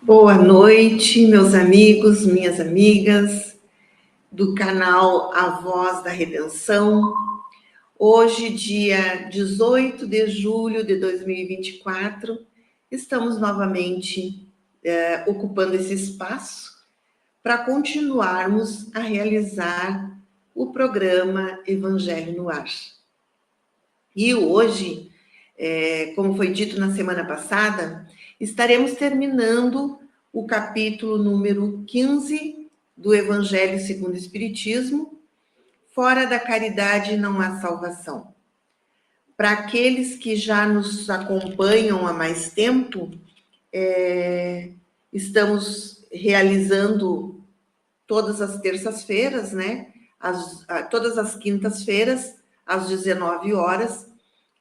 Boa noite, meus amigos, minhas amigas do canal A Voz da Redenção. Hoje, dia 18 de julho de 2024, estamos novamente ocupando esse espaço para continuarmos a realizar o programa Evangelho no Ar. E hoje, como foi dito na semana passada, estaremos terminando o capítulo número 15 do Evangelho segundo o Espiritismo, Fora da caridade não há salvação. Para aqueles que já nos acompanham há mais tempo, estamos realizando todas as terças-feiras, né? Todas as quintas-feiras, às 19 horas,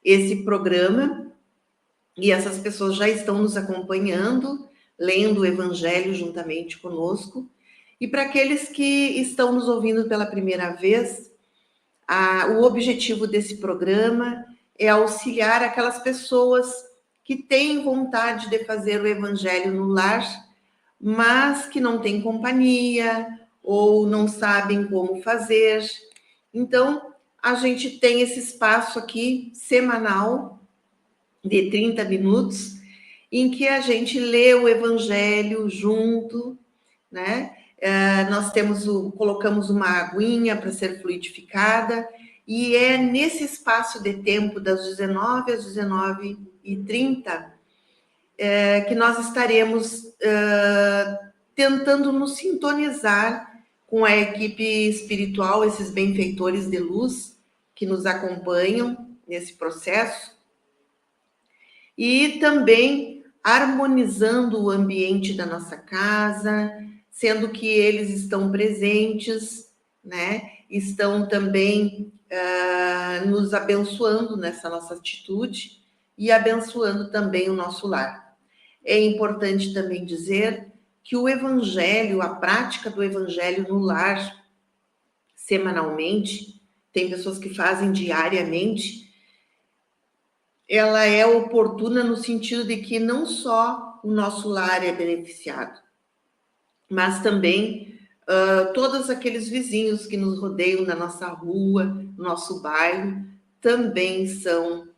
esse programa, e essas pessoas já estão nos acompanhando, lendo o Evangelho juntamente conosco. E para aqueles que estão nos ouvindo pela primeira vez, o objetivo desse programa é auxiliar aquelas pessoas que têm vontade de fazer o Evangelho no lar, mas que não têm companhia ou não sabem como fazer. Então, a gente tem esse espaço aqui semanal de 30 minutos em que a gente lê o Evangelho junto, né? Nós colocamos uma aguinha para ser fluidificada, e é nesse espaço de tempo, das 19 às 19h30, que nós estaremos tentando nos sintonizar com a equipe espiritual, esses benfeitores de luz que nos acompanham nesse processo, e também harmonizando o ambiente da nossa casa, sendo que eles estão presentes, né? Estão também nos abençoando nessa nossa atitude e abençoando também o nosso lar. É importante também dizer que o Evangelho, a prática do Evangelho no lar, semanalmente, tem pessoas que fazem diariamente, ela é oportuna no sentido de que não só o nosso lar é beneficiado, mas também todos aqueles vizinhos que nos rodeiam na nossa rua, no nosso bairro, também são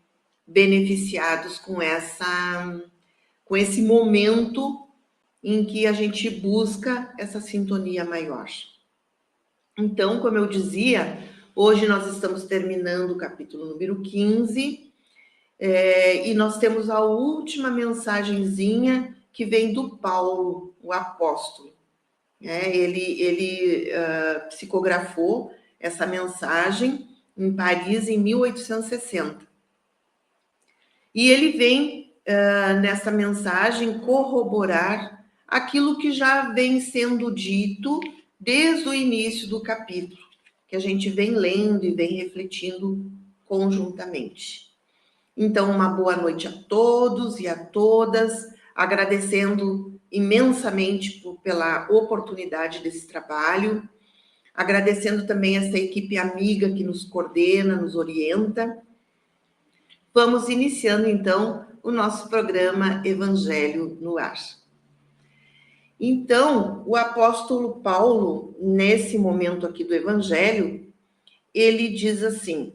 beneficiados com esse momento em que a gente busca essa sintonia maior. Então, como eu dizia, hoje nós estamos terminando o capítulo número 15, e nós temos a última mensagenzinha que vem do Paulo, o apóstolo. Ele psicografou essa mensagem em Paris em 1860. E ele vem, nessa mensagem, corroborar aquilo que já vem sendo dito desde o início do capítulo, que a gente vem lendo e vem refletindo conjuntamente. Então, uma boa noite a todos e a todas, agradecendo imensamente pela oportunidade desse trabalho, agradecendo também essa equipe amiga que nos coordena, nos orienta. Vamos iniciando, então, o nosso programa Evangelho no Ar. Então, o apóstolo Paulo, nesse momento aqui do Evangelho, ele diz assim: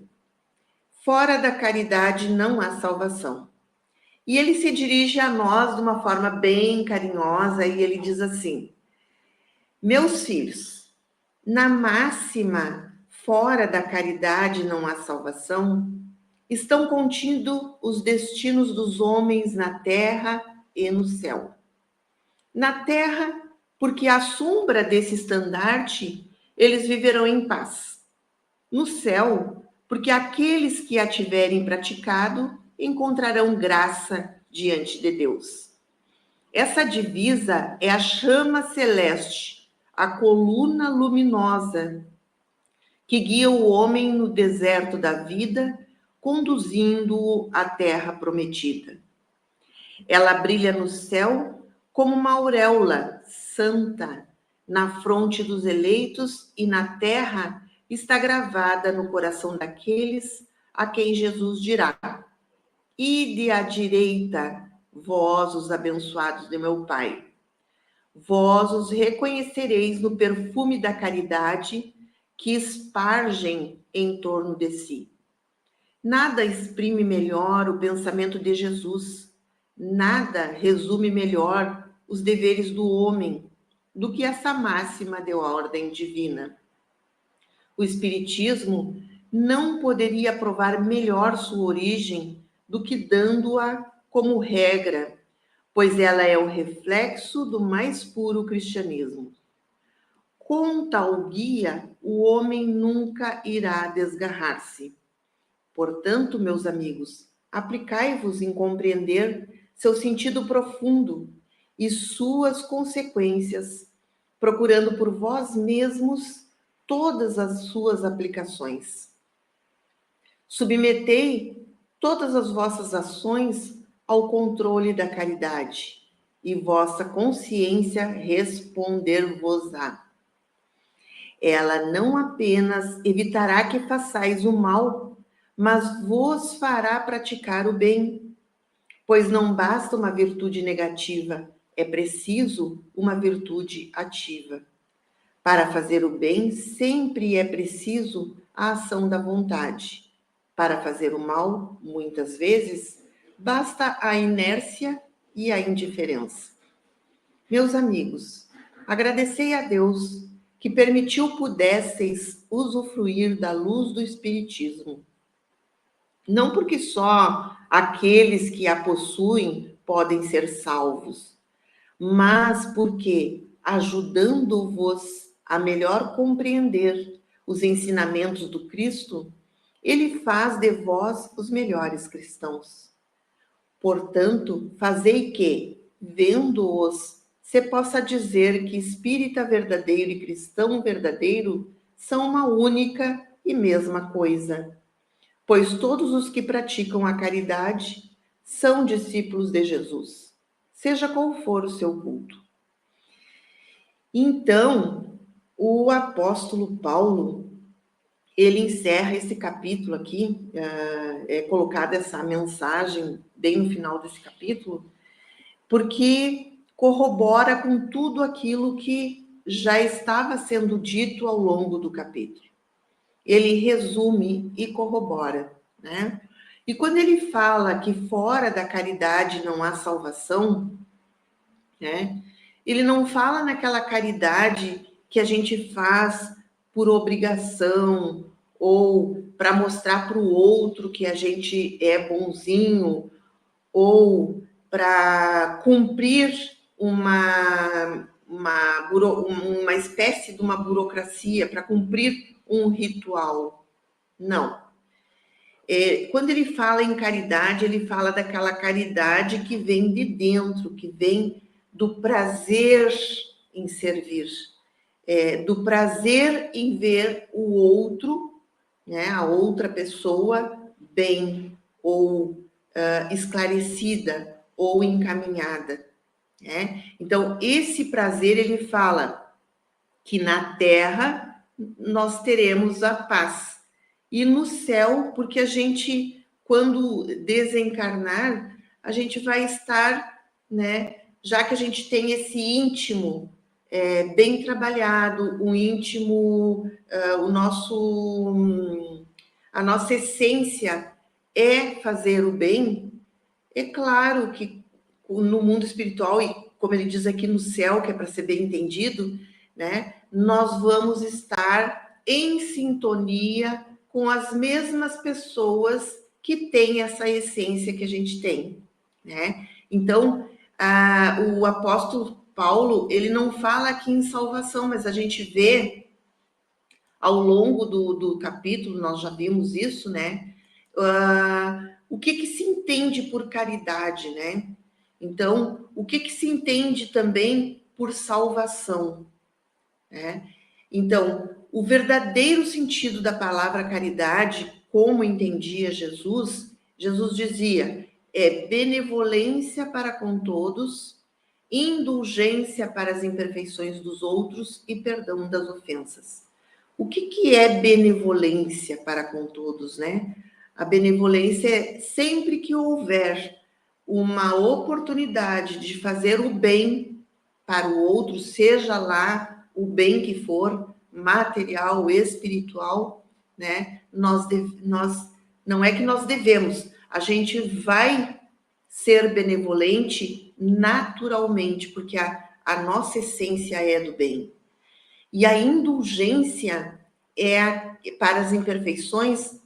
fora da caridade não há salvação. E ele se dirige a nós de uma forma bem carinhosa e ele diz assim: meus filhos, na máxima, fora da caridade não há salvação, estão contidos os destinos dos homens na terra e no céu. Na terra, porque à sombra desse estandarte, eles viverão em paz. No céu, porque aqueles que a tiverem praticado encontrarão graça diante de Deus. Essa divisa é a chama celeste, a coluna luminosa, que guia o homem no deserto da vida, conduzindo-o à terra prometida. Ela brilha no céu como uma auréola santa na fronte dos eleitos, e na terra está gravada no coração daqueles a quem Jesus dirá: ide à direita, vós os abençoados de meu Pai, vós os reconhecereis no perfume da caridade que espargem em torno de si. Nada exprime melhor o pensamento de Jesus, nada resume melhor os deveres do homem do que essa máxima de ordem divina. O Espiritismo não poderia provar melhor sua origem do que dando-a como regra, pois ela é o reflexo do mais puro cristianismo. Com tal guia, o homem nunca irá desgarrar-se. Portanto, meus amigos, aplicai-vos em compreender seu sentido profundo e suas consequências, procurando por vós mesmos todas as suas aplicações. Submetei todas as vossas ações ao controle da caridade, e vossa consciência responder-vos-á. Ela não apenas evitará que façais o mal, mas vos fará praticar o bem. Pois não basta uma virtude negativa, é preciso uma virtude ativa. Para fazer o bem, sempre é preciso a ação da vontade. Para fazer o mal, muitas vezes, basta a inércia e a indiferença. Meus amigos, agradecei a Deus que permitiu pudesseis usufruir da luz do Espiritismo. Não porque só aqueles que a possuem podem ser salvos, mas porque, ajudando-vos a melhor compreender os ensinamentos do Cristo, ele faz de vós os melhores cristãos. Portanto, fazei que, vendo-os, se possa dizer que espírita verdadeiro e cristão verdadeiro são uma única e mesma coisa, pois todos os que praticam a caridade são discípulos de Jesus, seja qual for o seu culto. Então, o apóstolo Paulo, ele encerra esse capítulo aqui, é colocada essa mensagem bem no final desse capítulo, porque corrobora com tudo aquilo que já estava sendo dito ao longo do capítulo. Ele resume e corrobora, né? E quando ele fala que fora da caridade não há salvação, né? Ele não fala naquela caridade que a gente faz por obrigação ou para mostrar para o outro que a gente é bonzinho ou para cumprir uma espécie de uma burocracia, para cumprir um ritual. Não. Quando ele fala em caridade, ele fala daquela caridade que vem de dentro, que vem do prazer em servir, do prazer em ver o outro, né, a outra pessoa bem ou esclarecida ou encaminhada, né? Então, esse prazer, ele fala que na terra nós teremos a paz e no céu, porque a gente, quando desencarnar, a gente vai estar, né, já que a gente tem esse íntimo bem trabalhado, o íntimo, a nossa essência é fazer o bem. É claro que no mundo espiritual, e como ele diz aqui no céu, que é para ser bem entendido, né, nós vamos estar em sintonia com as mesmas pessoas que têm essa essência que a gente tem, né? Então, o apóstolo Paulo, ele não fala aqui em salvação, mas a gente vê ao longo do capítulo, nós já vimos isso, né? O que se entende por caridade, né? Então, o que se entende também por salvação, né? Então, o verdadeiro sentido da palavra caridade, como entendia Jesus, Jesus dizia, é benevolência para com todos, indulgência para as imperfeições dos outros e perdão das ofensas. O que é benevolência para com todos, né? A benevolência é sempre que houver uma oportunidade de fazer o bem para o outro, seja lá o bem que for, material, espiritual, né? Nós não é que nós devemos, a gente vai ser benevolente naturalmente, porque a nossa essência é do bem. E a indulgência para as imperfeições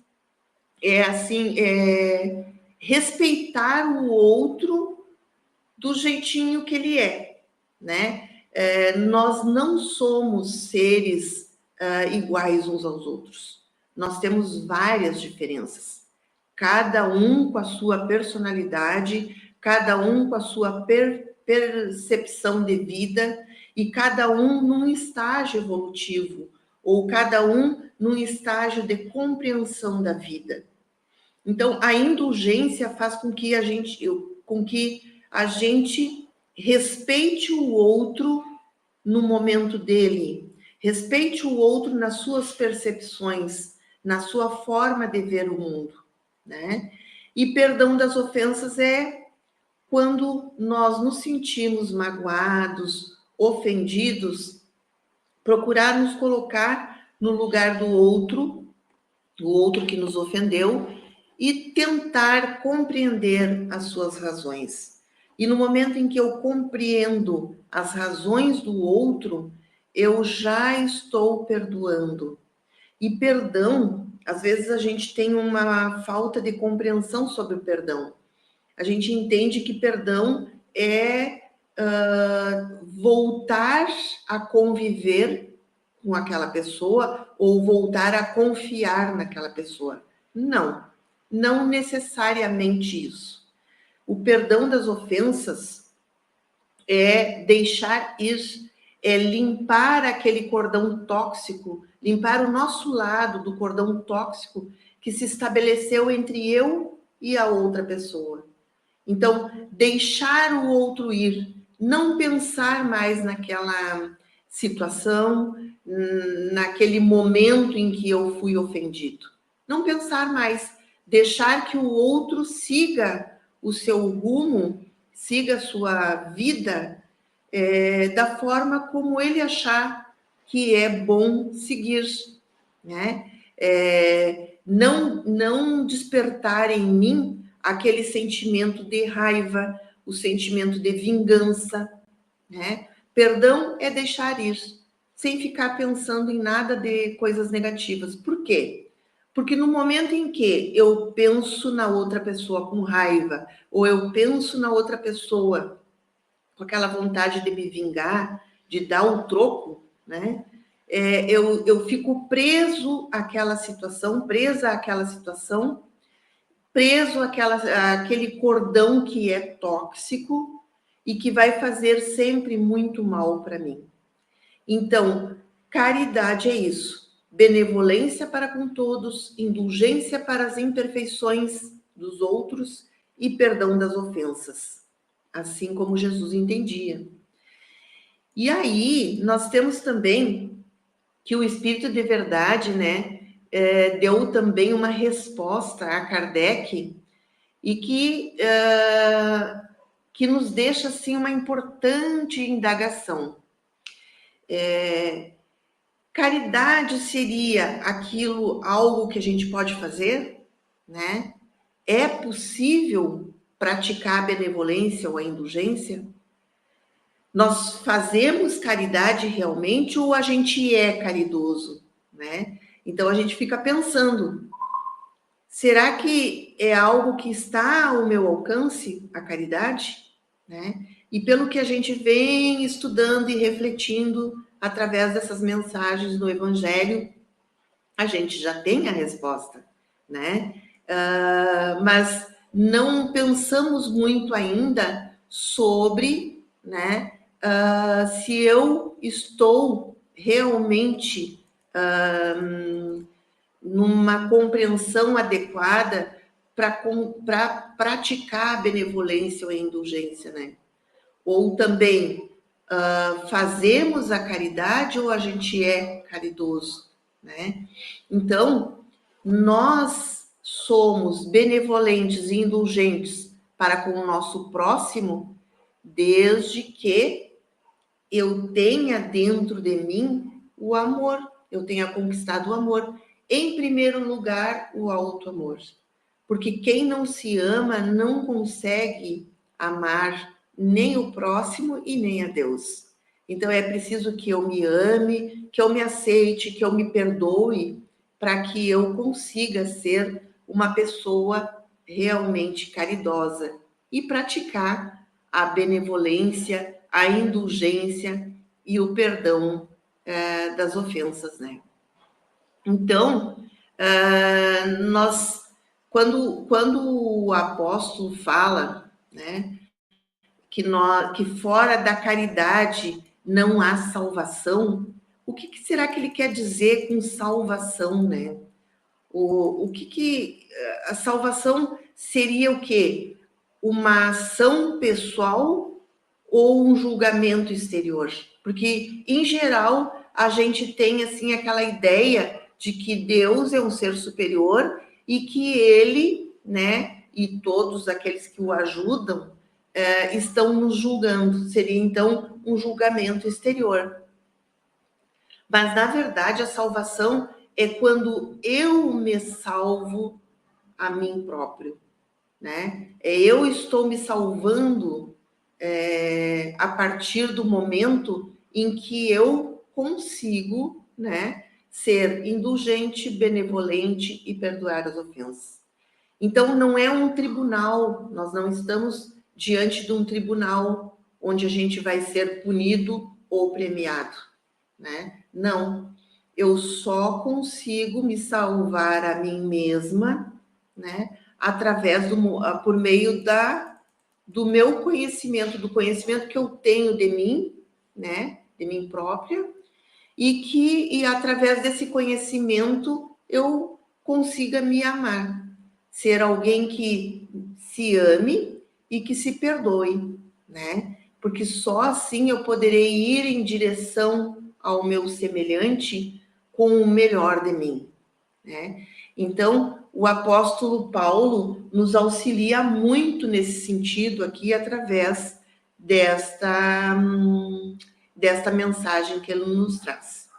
respeitar o outro do jeitinho que ele é, né? Nós não somos seres iguais uns aos outros. Nós temos várias diferenças. Cada um com a sua personalidade, cada um com a sua percepção de vida e cada um num estágio evolutivo ou cada um num estágio de compreensão da vida. Então, a indulgência faz com que a gente respeite o outro no momento dele, respeite o outro nas suas percepções, na sua forma de ver o mundo, né? E perdão das ofensas é quando nós nos sentimos magoados, ofendidos, procurar nos colocar no lugar do outro que nos ofendeu, e tentar compreender as suas razões. E no momento em que eu compreendo as razões do outro, eu já estou perdoando. E perdão, às vezes a gente tem uma falta de compreensão sobre o perdão. A gente entende que perdão é voltar a conviver com aquela pessoa ou voltar a confiar naquela pessoa. Não necessariamente isso. O perdão das ofensas é deixar ir, é limpar aquele cordão tóxico, limpar o nosso lado do cordão tóxico que se estabeleceu entre eu e a outra pessoa. Então, deixar o outro ir, não pensar mais naquela situação, naquele momento em que eu fui ofendido. Não pensar mais, deixar que o outro siga o seu rumo, siga a sua vida da forma como ele achar que é bom seguir, né? Não despertar em mim aquele sentimento de raiva, o sentimento de vingança, né? Perdão é deixar ir, sem ficar pensando em nada de coisas negativas. Por quê? Porque no momento em que eu penso na outra pessoa com raiva, ou eu penso na outra pessoa com aquela vontade de me vingar, de dar o troco, né? Eu fico presa àquela situação, preso àquele cordão que é tóxico e que vai fazer sempre muito mal para mim. Então, caridade é isso. Benevolência para com todos, indulgência para as imperfeições dos outros e perdão das ofensas, assim como Jesus entendia. E aí, nós temos também que o Espírito de Verdade, né, deu também uma resposta a Kardec e que nos deixa, assim, uma importante indagação. Caridade seria algo que a gente pode fazer, né? É possível praticar a benevolência ou a indulgência? Nós fazemos caridade realmente ou a gente é caridoso, né? Então a gente fica pensando, será que é algo que está ao meu alcance, a caridade, né? E pelo que a gente vem estudando e refletindo através dessas mensagens do Evangelho, a gente já tem a resposta, né? Mas não pensamos muito ainda sobre, né? Se eu estou realmente numa compreensão adequada para praticar a benevolência ou a indulgência, né? Ou também fazemos a caridade ou a gente é caridoso, né? Então, nós somos benevolentes e indulgentes para com o nosso próximo, desde que eu tenha dentro de mim o amor, eu tenha conquistado o amor. Em primeiro lugar, o auto-amor. Porque quem não se ama não consegue amar nem o próximo e nem a Deus. Então é preciso que eu me ame, que eu me aceite, que eu me perdoe, para que eu consiga ser uma pessoa realmente caridosa e praticar a benevolência, a indulgência e o perdão das ofensas, né? Então, quando o apóstolo fala, né, que fora da caridade não há salvação, o que será que ele quer dizer com salvação, né? O que a salvação seria o quê? Uma ação pessoal ou um julgamento exterior? Porque, em geral, a gente tem assim aquela ideia de que Deus é um ser superior e que ele, né, e todos aqueles que o ajudam, estão nos julgando. Seria, então, um julgamento exterior. Mas, na verdade, a salvação é quando eu me salvo a mim próprio, né? Eu estou me salvando a partir do momento em que eu consigo, né, ser indulgente, benevolente e perdoar as ofensas. Então, não é um tribunal, nós não estamos diante de um tribunal onde a gente vai ser punido ou premiado, né? Não, eu só consigo me salvar a mim mesma, né? Através por meio do meu conhecimento, do conhecimento que eu tenho de mim, né? De mim própria, e através desse conhecimento eu consiga me amar, ser alguém que se ame e que se perdoe, né? Porque só assim eu poderei ir em direção ao meu semelhante com o melhor de mim, né? Então, o apóstolo Paulo nos auxilia muito nesse sentido aqui através desta mensagem que ele nos traz.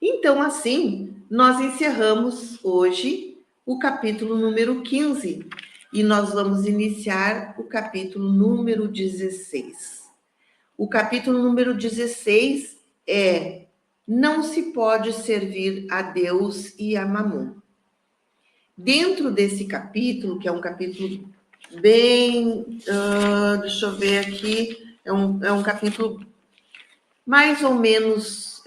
Então, assim, nós encerramos hoje o capítulo número 15 e nós vamos iniciar o capítulo número 16. O capítulo número 16 é: não se pode servir a Deus e a Mamon. Dentro desse capítulo, que é um capítulo bem, deixa eu ver aqui, é um capítulo mais ou menos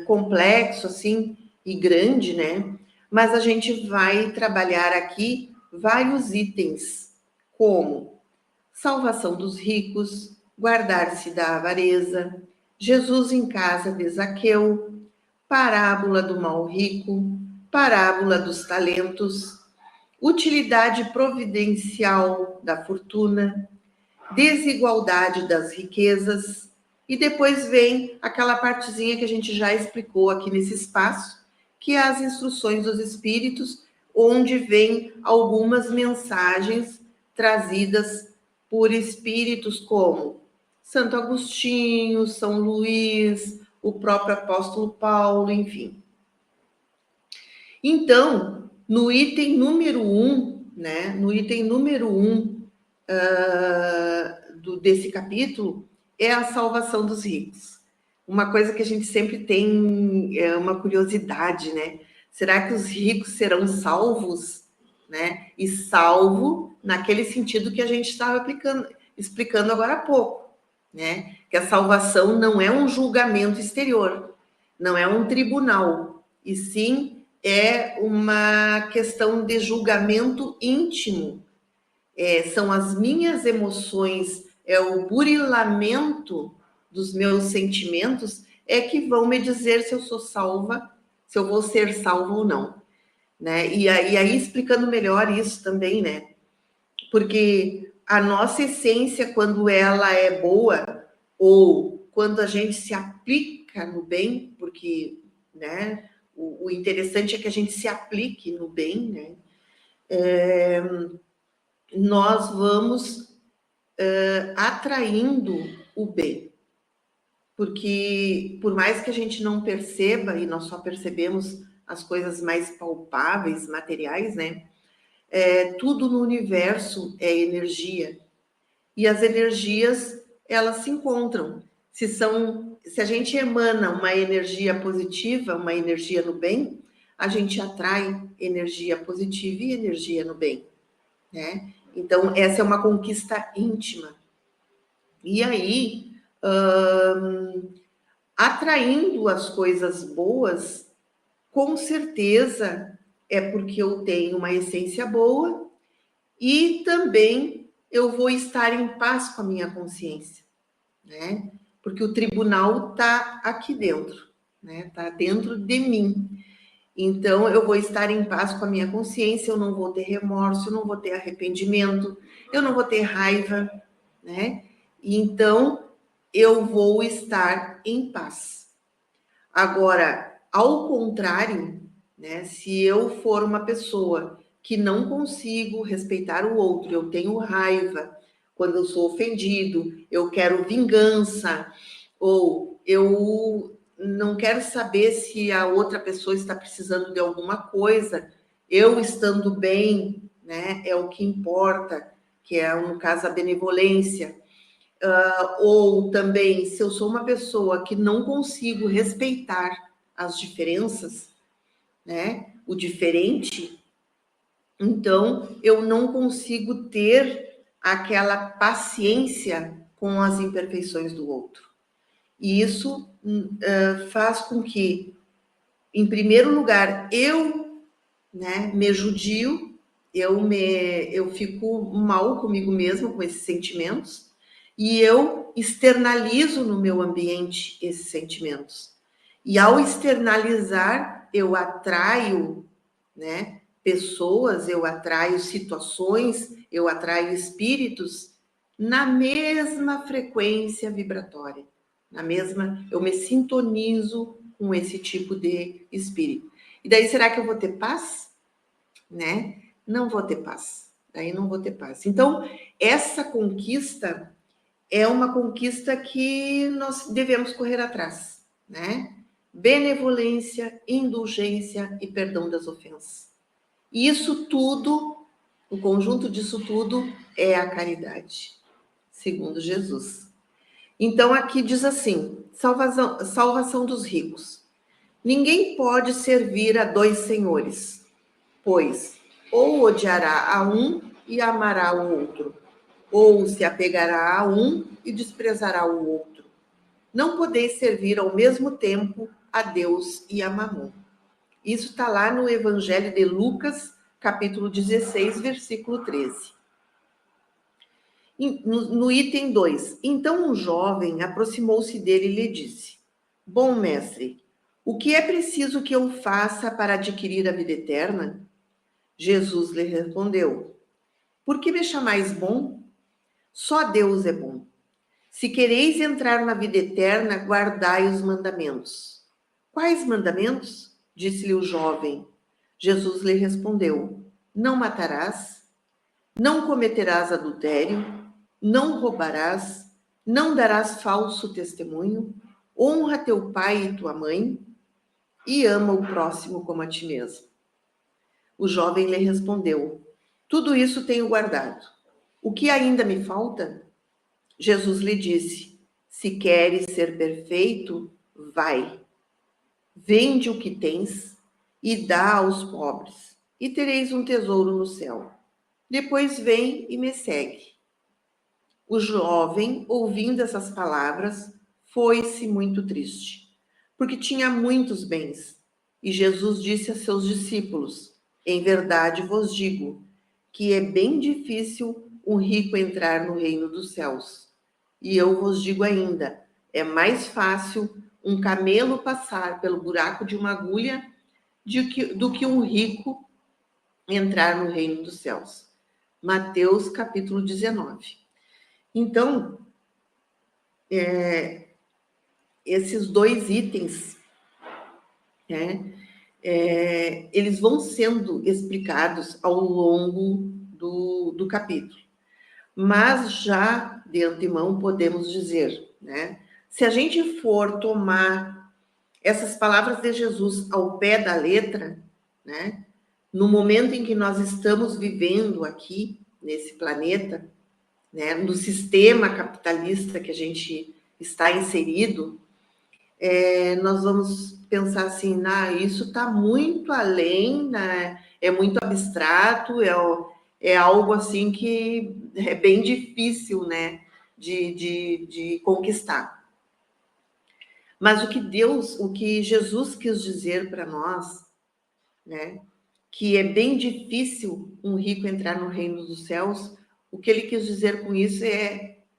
complexo, assim, e grande, né? Mas a gente vai trabalhar aqui vários itens, como salvação dos ricos, guardar-se da avareza, Jesus em casa de Zaqueu, parábola do mal rico, parábola dos talentos, utilidade providencial da fortuna, desigualdade das riquezas, e depois vem aquela partezinha que a gente já explicou aqui nesse espaço, que é as instruções dos espíritos, onde vem algumas mensagens trazidas por espíritos como Santo Agostinho, São Luís, o próprio apóstolo Paulo, enfim. Então, no item número 1, né, no item número 1 desse capítulo, é a salvação dos ricos. Uma coisa que a gente sempre tem uma curiosidade, né? Será que os ricos serão salvos? Né? E salvo naquele sentido que a gente estava explicando agora há pouco, né? Que a salvação não é um julgamento exterior, não é um tribunal, e sim é uma questão de julgamento íntimo. São as minhas emoções, é o burilamento dos meus sentimentos que vão me dizer se eu sou salva, se eu vou ser salva ou não, né? E aí explicando melhor isso também, né? Porque a nossa essência, quando ela é boa, ou quando a gente se aplica no bem, porque, né, o interessante é que a gente se aplique no bem, né? Nós vamos atraindo o bem. porque por mais que a gente não perceba, e nós só percebemos as coisas mais palpáveis, materiais, né? Tudo no universo é energia. E as energias, elas se encontram. Se a gente emana uma energia positiva, uma energia no bem, a gente atrai energia positiva e energia no bem, né? Então, essa é uma conquista íntima. E aí, atraindo as coisas boas, com certeza é porque eu tenho uma essência boa e também eu vou estar em paz com a minha consciência, né? Porque o tribunal está aqui dentro, né? Está dentro de mim. Então, eu vou estar em paz com a minha consciência, eu não vou ter remorso, eu não vou ter arrependimento, eu não vou ter raiva, né? Então, eu vou estar em paz. Agora, ao contrário, né? Se eu for uma pessoa que não consigo respeitar o outro, eu tenho raiva, quando eu sou ofendido, eu quero vingança, ou eu não quero saber se a outra pessoa está precisando de alguma coisa, eu estando bem, né, é o que importa, que é, no caso, a benevolência. Ou também, se eu sou uma pessoa que não consigo respeitar as diferenças, né, o diferente, então eu não consigo ter aquela paciência com as imperfeições do outro. E isso faz com que, em primeiro lugar, eu, né, me judio, eu fico mal comigo mesma com esses sentimentos e eu externalizo no meu ambiente esses sentimentos. E ao externalizar, eu atraio, né, pessoas, eu atraio situações, eu atraio espíritos na mesma frequência vibratória, eu me sintonizo com esse tipo de espírito. E daí, será que eu vou ter paz? Né? Não vou ter paz. Daí não vou ter paz. Então, essa conquista é uma conquista que nós devemos correr atrás, né? Benevolência, indulgência e perdão das ofensas. Isso tudo, o conjunto disso tudo é a caridade, segundo Jesus. Então, aqui diz assim: salvação dos ricos. Ninguém pode servir a dois senhores, pois ou odiará a um e amará o outro, ou se apegará a um e desprezará o outro. Não podeis servir ao mesmo tempo a Deus e a Mamon. Isso está lá no Evangelho de Lucas, capítulo 16, versículo 13. No item 2, então um jovem aproximou-se dele e lhe disse: Bom mestre, o que é preciso que eu faça para adquirir a vida eterna? Jesus lhe respondeu: Por que me chamais bom? Só Deus é bom. Se quereis entrar na vida eterna, guardai os mandamentos. Quais mandamentos? Disse-lhe o jovem. Jesus lhe respondeu: Não matarás, não cometerás adultério, não roubarás, não darás falso testemunho, honra teu pai e tua mãe e ama o próximo como a ti mesmo. O jovem lhe respondeu: Tudo isso tenho guardado. O que ainda me falta? Jesus lhe disse: Se queres ser perfeito, vai, vende o que tens e dá aos pobres, e tereis um tesouro no céu. Depois vem e me segue. O jovem, ouvindo essas palavras, foi-se muito triste, porque tinha muitos bens. E Jesus disse a seus discípulos: Em verdade vos digo que é bem difícil um rico entrar no reino dos céus. E eu vos digo ainda: é mais fácil um camelo passar pelo buraco de uma agulha do que um rico entrar no reino dos céus. Mateus capítulo 19. Então, esses dois itens, né, eles vão sendo explicados ao longo do capítulo. Mas já de antemão podemos dizer, né, se a gente for tomar essas palavras de Jesus ao pé da letra, né, no momento em que nós estamos vivendo aqui, nesse planeta, né, no sistema capitalista que a gente está inserido, nós vamos pensar assim, isso está muito além, né, é muito abstrato, é algo assim que é bem difícil, né, de conquistar. Mas o que Jesus quis dizer para nós, né, que é bem difícil um rico entrar no reino dos céus, o que ele quis dizer com isso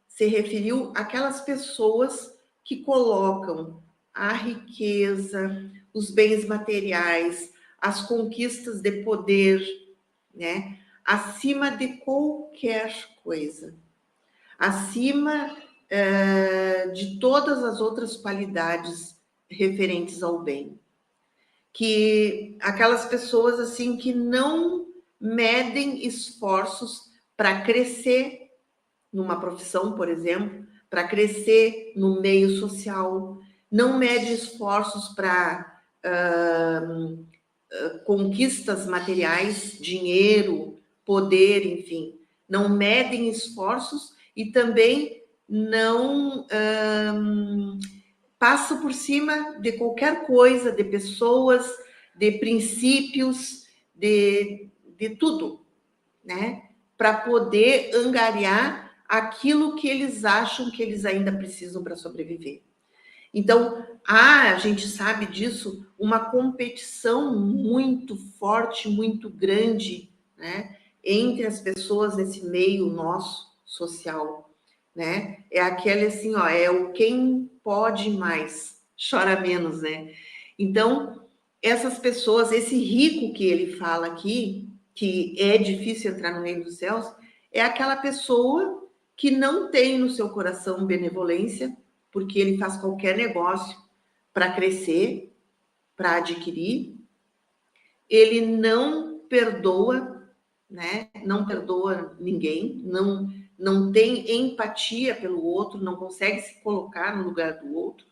se referiu àquelas pessoas que colocam a riqueza, os bens materiais, as conquistas de poder, né, acima de qualquer coisa, acima de todas as outras qualidades referentes ao bem. Que aquelas pessoas assim que não medem esforços para crescer numa profissão, por exemplo, para crescer no meio social, não mede esforços para conquistas materiais, dinheiro, poder, enfim, não medem esforços e também não passa por cima de qualquer coisa, de pessoas, de princípios, de tudo, né? Para poder angariar aquilo que eles acham que eles ainda precisam para sobreviver. Então, a gente sabe disso, uma competição muito forte, muito grande, né? Entre as pessoas nesse meio nosso social, né? É aquele assim, ó, é o quem pode mais, chora menos, né? Então, essas pessoas, esse rico que ele fala aqui, que é difícil entrar no reino dos céus, é aquela pessoa que não tem no seu coração benevolência, porque ele faz qualquer negócio para crescer, para adquirir, ele não perdoa, né? Não perdoa ninguém, não tem empatia pelo outro, não consegue se colocar no lugar do outro,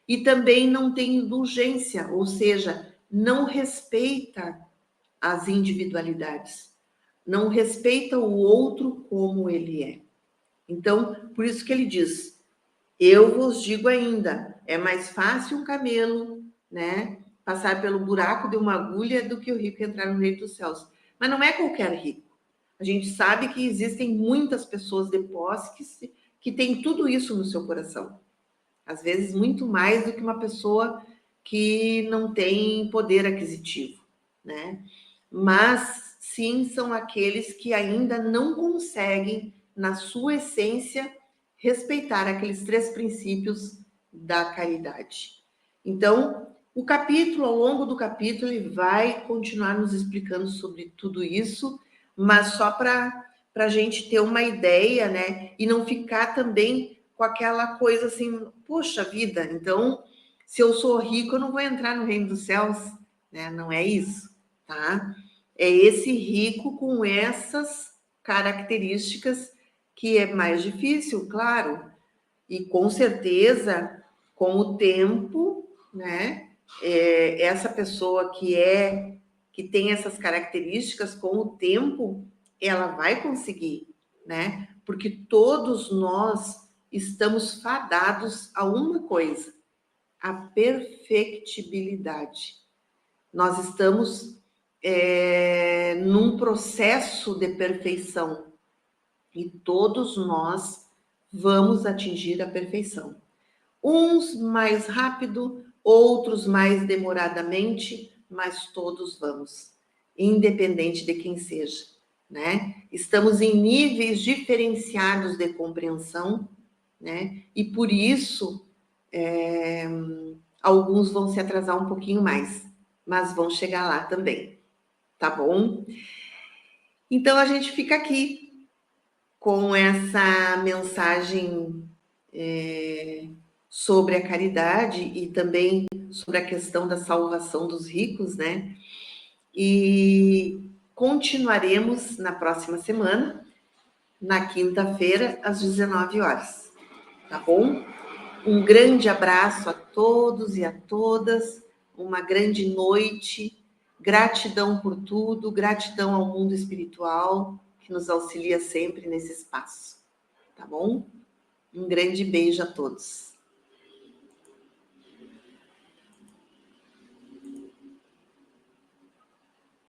e também não tem indulgência, ou seja, não respeita as individualidades, não respeita o outro como ele é. Então, por isso que ele diz: eu vos digo ainda, é mais fácil um camelo, né, passar pelo buraco de uma agulha do que o rico entrar no reino dos céus. Mas não é qualquer rico. A gente sabe que existem muitas pessoas de posse que têm tudo isso no seu coração. Às vezes, muito mais do que uma pessoa que não tem poder aquisitivo, né? Mas, sim, são aqueles que ainda não conseguem, na sua essência, respeitar aqueles 3 princípios da caridade. Então, o capítulo, ao longo do capítulo, ele vai continuar nos explicando sobre tudo isso, mas só para a gente ter uma ideia, né? E não ficar também com aquela coisa assim, poxa vida, então, se eu sou rico, eu não vou entrar no reino dos céus, né? Não é isso, tá? É esse rico com essas características que é mais difícil, claro, e com certeza, com o tempo, né? Essa pessoa que tem essas características, com o tempo, ela vai conseguir, né? Porque todos nós estamos fadados a uma coisa: a perfectibilidade. Nós estamos num processo de perfeição e todos nós vamos atingir a perfeição. Uns mais rápido, outros mais demoradamente, mas todos vamos, independente de quem seja, né? Estamos em níveis diferenciados de compreensão, né? E por isso, alguns vão se atrasar um pouquinho mais, mas vão chegar lá também, tá bom? Então a gente fica aqui com essa mensagem sobre a caridade e também sobre a questão da salvação dos ricos, né? E continuaremos na próxima semana, na quinta-feira, às 19 horas, tá bom? Um grande abraço a todos e a todas, uma grande noite, gratidão por tudo, gratidão ao mundo espiritual, que nos auxilia sempre nesse espaço, tá bom? Um grande beijo a todos.